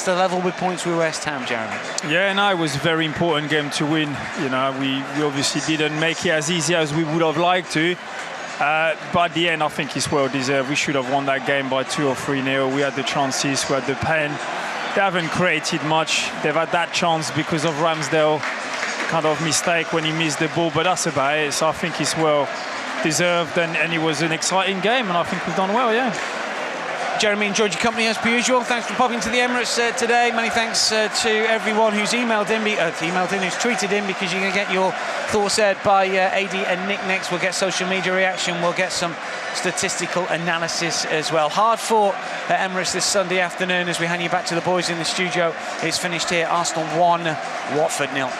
to level with points with West Ham, Jeremy. Yeah, no, it was a very important game to win. You know, we obviously didn't make it as easy as we would have liked to. But at the end, I think it's well deserved. We should have won that game by 2 or 3-0. We had the chances, we had the pen. They haven't created much. They've had that chance because of Ramsdale kind of mistake when he missed the ball, but that's about it. So I think it's well deserved, and it was an exciting game, and I think we've done well, yeah. Jeremy, enjoyed your company as per usual. Thanks for popping to the Emirates today. Many thanks to everyone who's emailed in, who's tweeted in, because you're going to get your thoughts aired by AD and Nick next. We'll get social media reaction. We'll get some statistical analysis as well. Hard fought at Emirates this Sunday afternoon as we hand you back to the boys in the studio. It's finished here. Arsenal 1, Watford 0.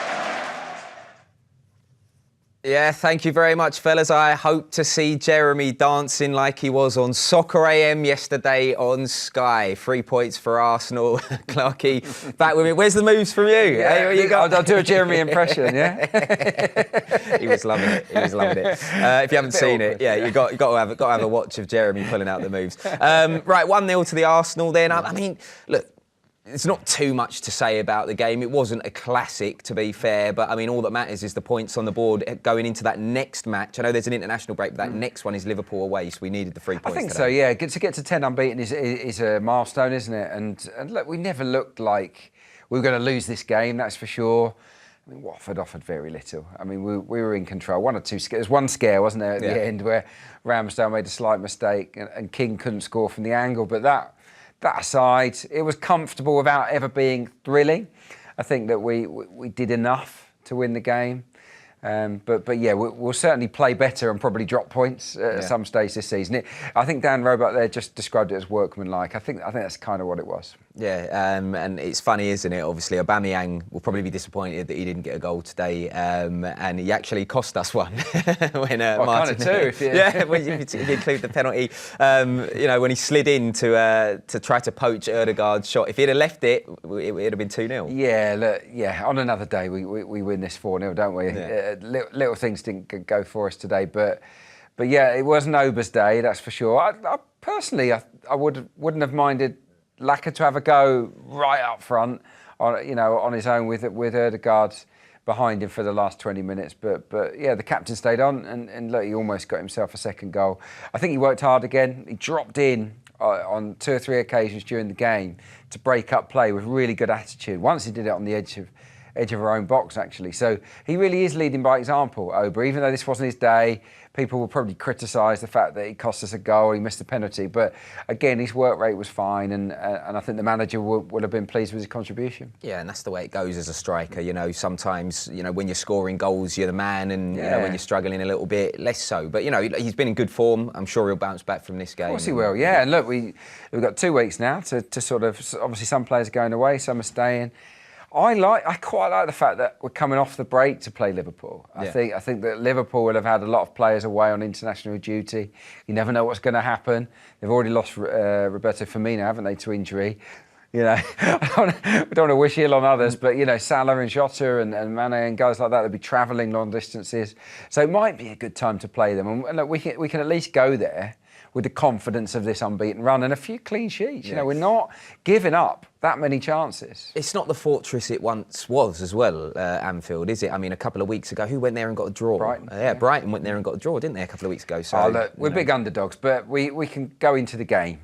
Yeah, thank you very much, fellas. I hope to see Jeremy dancing like he was on Soccer AM yesterday on Sky. 3 points for Arsenal. Clarky, back with me. Where's the moves from you? Yeah, Hey, I'll do a Jeremy impression, yeah? He was loving it. He was loving it. If you haven't seen it, yeah, you've got to have a watch of Jeremy pulling out the moves. Right, 1-0 to the Arsenal then. I mean, look, it's not too much to say about the game. It wasn't a classic, to be fair, but I mean, all that matters is the points on the board going into that next match. I know there's an international break, but that next one is Liverpool away, so we needed the 3 points. I think today. so, yeah. To get to 10 unbeaten is a milestone, isn't it? And look, we never looked like we were going to lose this game, that's for sure. I mean, Watford offered very little. I mean, we were in control. 1 or 2 scares. There was one scare, wasn't there, at the end, where Ramsdale made a slight mistake and King couldn't score from the angle, but that aside, it was comfortable without ever being thrilling. I think that we did enough to win the game. But yeah, we'll certainly play better and probably drop points at some stage this season. I think Dan Rowe there just described it as workmanlike. I think that's kind of what it was. Yeah, and it's funny, isn't it? Obviously, Aubameyang will probably be disappointed that he didn't get a goal today, and he actually cost us one when Martin. Kind of two, when you include the penalty. When he slid in to try to poach Ødegaard's shot. If he'd have left it, it would have been 2-0. Yeah, look, on another day we win this 4-0, don't we? Yeah. Little things didn't go for us today, but yeah, it was Noba's day, that's for sure. I personally wouldn't have minded Lacazette to have a go right up front, on his own with Ødegaard behind him for the last 20 minutes. But yeah, the captain stayed on, and look, he almost got himself a second goal. I think he worked hard again. He dropped in on 2 or 3 occasions during the game to break up play with really good attitude. Once he did it on the edge of our own box, actually. So he really is leading by example, Oba. Even though this wasn't his day, people will probably criticise the fact that he cost us a goal, he missed a penalty. But again, his work rate was fine, and I think the manager would have been pleased with his contribution. Yeah, and that's the way it goes as a striker. Sometimes, when you're scoring goals, you're the man, and when you're struggling a little bit, less so. But he's been in good form. I'm sure he'll bounce back from this game. Of course he will. Yeah, and look, we've got 2 weeks now to sort of, obviously some players are going away, some are staying. I quite like the fact that we're coming off the break to play Liverpool. I think that Liverpool will have had a lot of players away on international duty. You never know what's going to happen. They've already lost Roberto Firmino, haven't they, to injury? We don't want to wish ill on others, but Salah and Jota and Mane and guys like that, they'll be travelling long distances. So it might be a good time to play them. And look, we can at least go there with the confidence of this unbeaten run and a few clean sheets. We're not giving up that many chances. It's not the fortress it once was as well, Anfield, is it? I mean, a couple of weeks ago, who went there and got a draw? Brighton. Brighton went there and got a draw, didn't they, a couple of weeks ago? So, look, we're big underdogs, but we can go into the game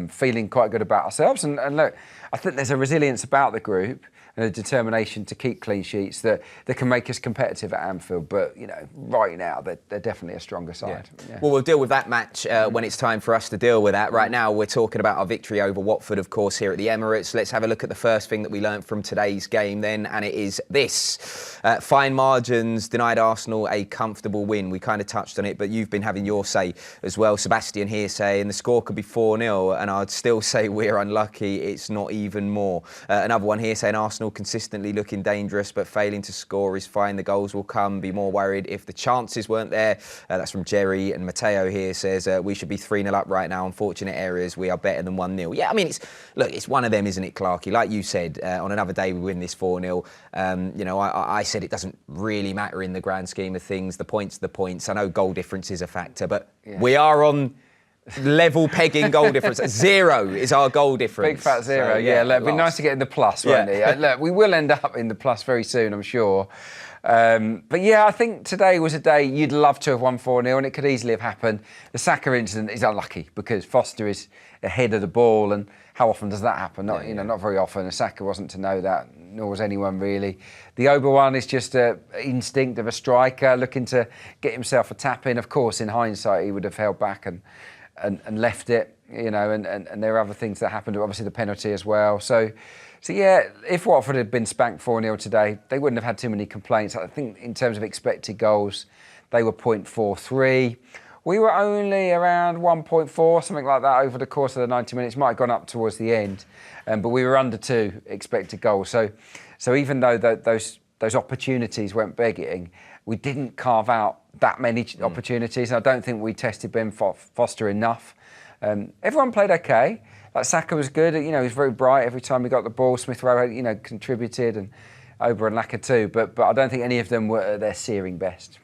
feeling quite good about ourselves. And look, I think there's a resilience about the group and a determination to keep clean sheets that can make us competitive at Anfield. But, right now, they're definitely a stronger side. Yeah. Well, we'll deal with that match when it's time for us to deal with that. Right now, we're talking about our victory over Watford, of course, here at the Emirates. Let's have a look at the first thing that we learned from today's game then, and it is this. Fine margins denied Arsenal a comfortable win. We kind of touched on it, but you've been having your say as well. Sebastian here saying the score could be 4-0, and I'd still say we're unlucky. It's not even more. Another one here saying Arsenal consistently looking dangerous, but failing to score is fine. The goals will come. Be more worried if the chances weren't there. That's from Jerry. And Matteo here says we should be 3-0 up right now. Unfortunate areas, we are better than 1-0. Yeah, I mean, it's one of them, isn't it, Clarky? Like you said, on another day we win this 4-0. I said it doesn't really matter in the grand scheme of things. The points are the points. I know goal difference is a factor, but we are on level pegging goal difference. 0 is our goal difference. Big fat 0. So, yeah, look, it'd be nice to get in the plus, won't it? Look, we will end up in the plus very soon, I'm sure. But yeah, I think today was a day you'd love to have won 4-0, and it could easily have happened. The Saka incident is unlucky because Foster is ahead of the ball, and how often does that happen? Not very often. And Saka wasn't to know that, nor was anyone really. The Oba one is just an instinct of a striker looking to get himself a tap in. Of course, in hindsight, he would have held back and left it, and there are other things that happened. Obviously, the penalty as well. So yeah, if Watford had been spanked 4-0 today, they wouldn't have had too many complaints. I think in terms of expected goals, they were 0.43. We were only around 1.4, something like that, over the course of the 90 minutes. Might have gone up towards the end, but we were under 2 expected goals. So even though those opportunities went begging, we didn't carve out that many opportunities. I don't think we tested Ben Foster enough. Everyone played okay. Like Saka was good. He was very bright every time he got the ball. Smith Rowe, contributed, and Oba and Lacazette too. But I don't think any of them were at their searing best.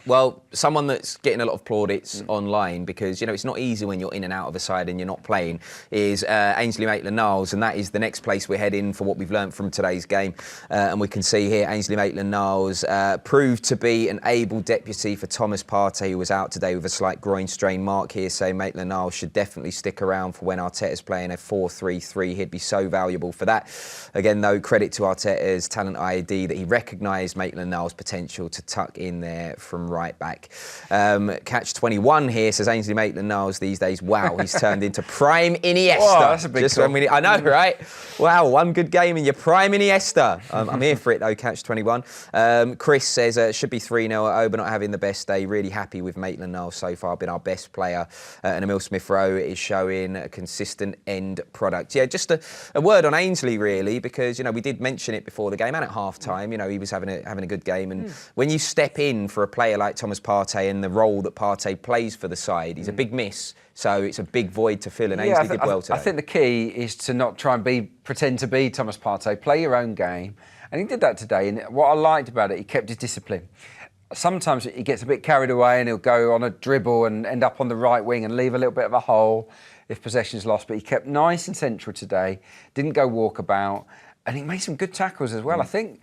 Well, someone that's getting a lot of plaudits online because, it's not easy when you're in and out of a side and you're not playing is Ainsley Maitland-Niles, and that is the next place we're heading for what we've learned from today's game. And we can see here Ainsley Maitland-Niles proved to be an able deputy for Thomas Partey, who was out today with a slight groin strain. Mark here saying Maitland-Niles should definitely stick around for when Arteta's playing a 4-3-3. He'd be so valuable for that. Again, though, credit to Arteta's talent ID that he recognised Maitland-Niles' potential to tuck in there from right back. Catch 21 here says Ainsley Maitland-Niles these days. Wow, he's turned into prime Iniesta. Whoa, that's a big call. I know, right? Wow, one good game and you're prime Iniesta. I'm here for it though. Catch 21. Chris says should be 3-0 at Oba, not having the best day. Really happy with Maitland-Niles so far. Been our best player. And Emile Smith-Rowe is showing a consistent end product. Yeah, just a word on Ainsley really, because we did mention it before the game and at half time. He was having a good game, and when you step in for a player like Thomas Partey and the role that Partey plays for the side, he's a big miss. So it's a big void to fill, and Ainsley did well today. I think the key is to not try and pretend to be Thomas Partey. Play your own game, and he did that today. And what I liked about it, he kept his discipline. Sometimes he gets a bit carried away and he'll go on a dribble and end up on the right wing and leave a little bit of a hole if possession's lost. But he kept nice and central today. Didn't go walkabout, and he made some good tackles as well. I think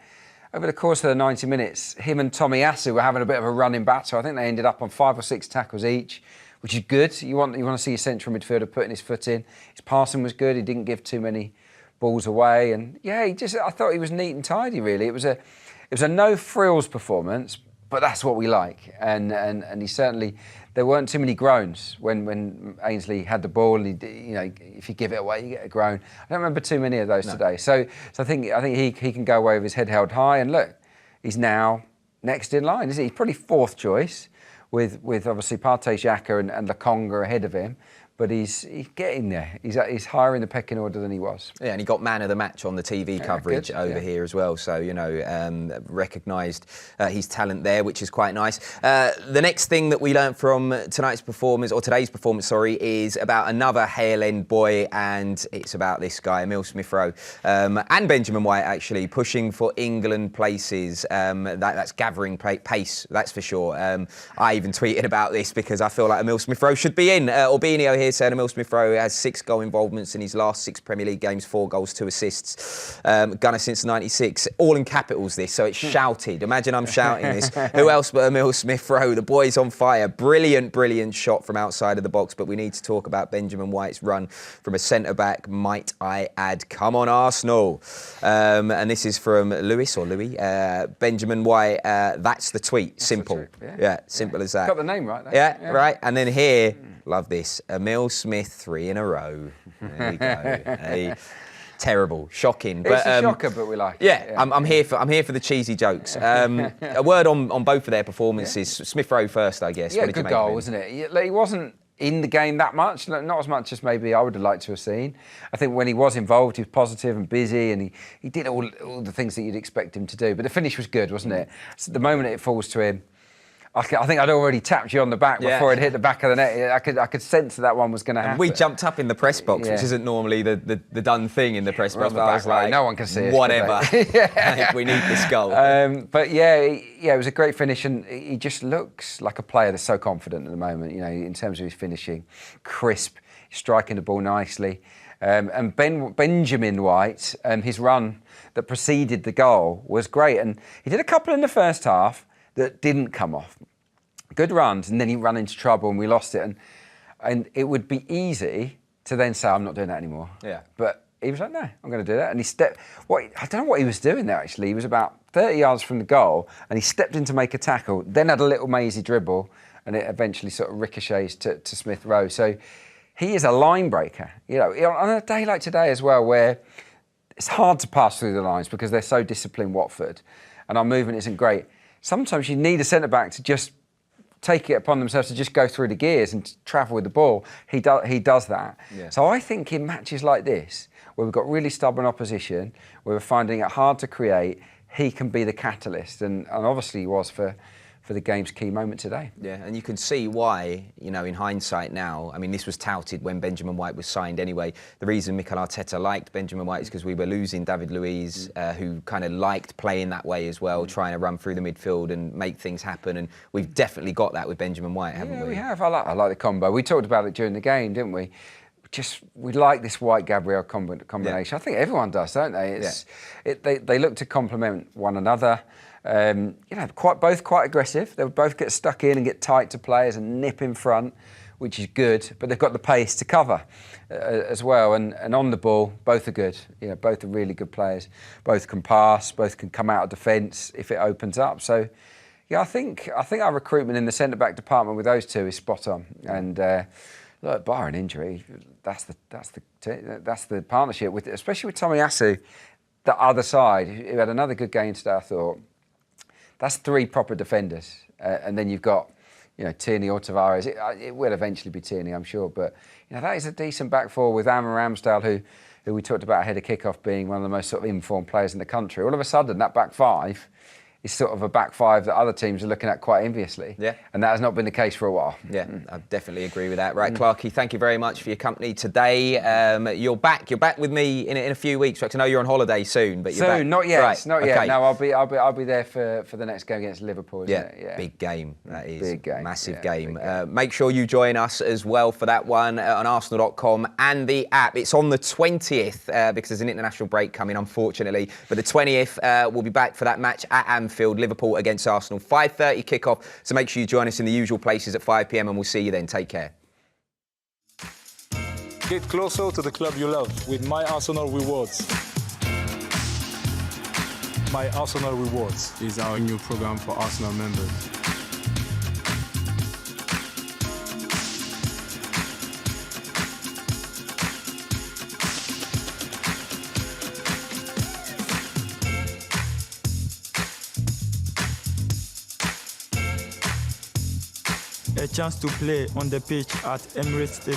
over the course of the 90 minutes, him and Tommy Asu were having a bit of a running battle. I think they ended up on 5 or 6 tackles each, which is good. You want to see your central midfielder putting his foot in. His passing was good. He didn't give too many balls away, and yeah, I thought he was neat and tidy. Really, it was a no frills performance, but that's what we like. And he certainly. There weren't too many groans when Ainsley had the ball, and if you give it away, you get a groan. I don't remember too many of those today. So I think he can go away with his head held high. And look, he's now next in line, isn't he? He's probably 4th choice, with obviously Partey, Xhaka and Lokonga ahead of him. But he's getting there. He's higher in the pecking order than he was. Yeah, and he got man of the match on the TV coverage over here as well. So, recognised his talent there, which is quite nice. The next thing that we learned from today's performance, is about another Hale End boy, and it's about this guy, Emile Smith-Rowe, and Benjamin White, actually, pushing for England places. That's gathering pace, that's for sure. I even tweeted about this because I feel like Emile Smith-Rowe should be in. Orbinio here said Emile Smith-Rowe has 6 goal involvements in his last 6 Premier League games, 4 goals, 2 assists. Gunner since '96. All in capitals this, so it's shouted. Imagine I'm shouting this. Who else but Emile Smith-Rowe? The boy's on fire. Brilliant shot from outside of the box, but we need to talk about Benjamin White's run from a centre-back, might I add. Come on, Arsenal. And this is from Luiz. Benjamin White, that's the tweet. Simple. Simple as that. Got the name right, though. Yeah, right. And then here, love this. Emile Smith, 3 in a row. There we go. Terrible, shocking. It's a shocker, but we like it. I'm here for the cheesy jokes. A word on both of their performances. Smith-Rowe first, I guess. Yeah, good goal, wasn't it? He wasn't in the game that much, not as much as maybe I would have liked to have seen. I think when he was involved, he was positive and busy, and he did all the things that you'd expect him to do. But the finish was good, wasn't it? So the moment it falls to him, I think I'd already tapped you on the back before it hit the back of the net. I could sense that one was going to happen. We jumped up in the press box, which isn't normally the done thing in the press box. But I was like, no one can see us. Whatever. We need this goal. But it was a great finish, and he just looks like a player that's so confident at the moment. You know, in terms of his finishing, crisp, striking the ball nicely. And Benjamin White, his run that preceded the goal was great, and he did a couple in the first half that didn't come off. Good runs, and then he ran into trouble and we lost it. And it would be easy to then say, I'm not doing that anymore. Yeah. But he was like, no, I'm going to do that. And he stepped... I don't know what he was doing there, actually. He was about 30 yards from the goal, and he stepped in to make a tackle, then had a little mazy dribble, and it eventually sort of ricochets to Smith Rowe. So he is a line breaker. You know, on a day like today as well, where it's hard to pass through the lines because they're so disciplined, Watford, and our movement isn't great. Sometimes you need a centre-back to just take it upon themselves to just go through the gears and travel with the ball. He does that. Yeah. So I think in matches like this, where we've got really stubborn opposition, where we're finding it hard to create, he can be the catalyst. And obviously he was for the game's key moment today. Yeah, and you can see why, you know, in hindsight now, I mean, this was touted when Benjamin White was signed anyway. The reason Mikel Arteta liked Benjamin White is because we were losing David Luiz, who kind of liked playing that way as well, trying to run through the midfield and make things happen. And we've definitely got that with Benjamin White, haven't we? Yeah, we have. I like the combo. We talked about it during the game, didn't we? We like this White-Gabriel combination. Yeah. I think everyone does, don't they? They look to complement one another. You know, both quite aggressive. They'll both get stuck in and get tight to players and nip in front, which is good. But they've got the pace to cover as well. And on the ball, both are good. You know, both are really good players. Both can pass. Both can come out of defence if it opens up. So, yeah, I think our recruitment in the centre-back department with those two is spot on. And look, bar an injury, that's the partnership with, especially with Tomiyasu, the other side, who had another good game today. I thought. That's three proper defenders, and then you've got, you know, Tierney or Tavares. It will eventually be Tierney, I'm sure, but you know that is a decent back four with Amar Ramsdale, who we talked about ahead of kickoff being one of the most sort of informed players in the country. All of a sudden, that back five is sort of a back five that other teams are looking at quite enviously. Yeah. And that has not been the case for a while. Yeah, I definitely agree with that. Right, Clarkey, thank you very much for your company today. You're back with me in a few weeks. I know you're on holiday soon, but you're back. Not yet. Right. Not yet. No, I'll be there for the next game against Liverpool, isn't it? Yeah, big game. That is big game. Massive game. Make sure you join us as well for that one on Arsenal.com and the app. It's on the 20th because there's an international break coming, unfortunately. But the 20th, we'll be back for that match at Anfield, Liverpool against Arsenal. 5:30 kickoff, so make sure you join us in the usual places at 5 p.m. and we'll see you then. Take care. Get closer to the club you love with My Arsenal Rewards. My Arsenal Rewards is our new program for Arsenal members. A chance to play on the pitch at Emirates Stadium.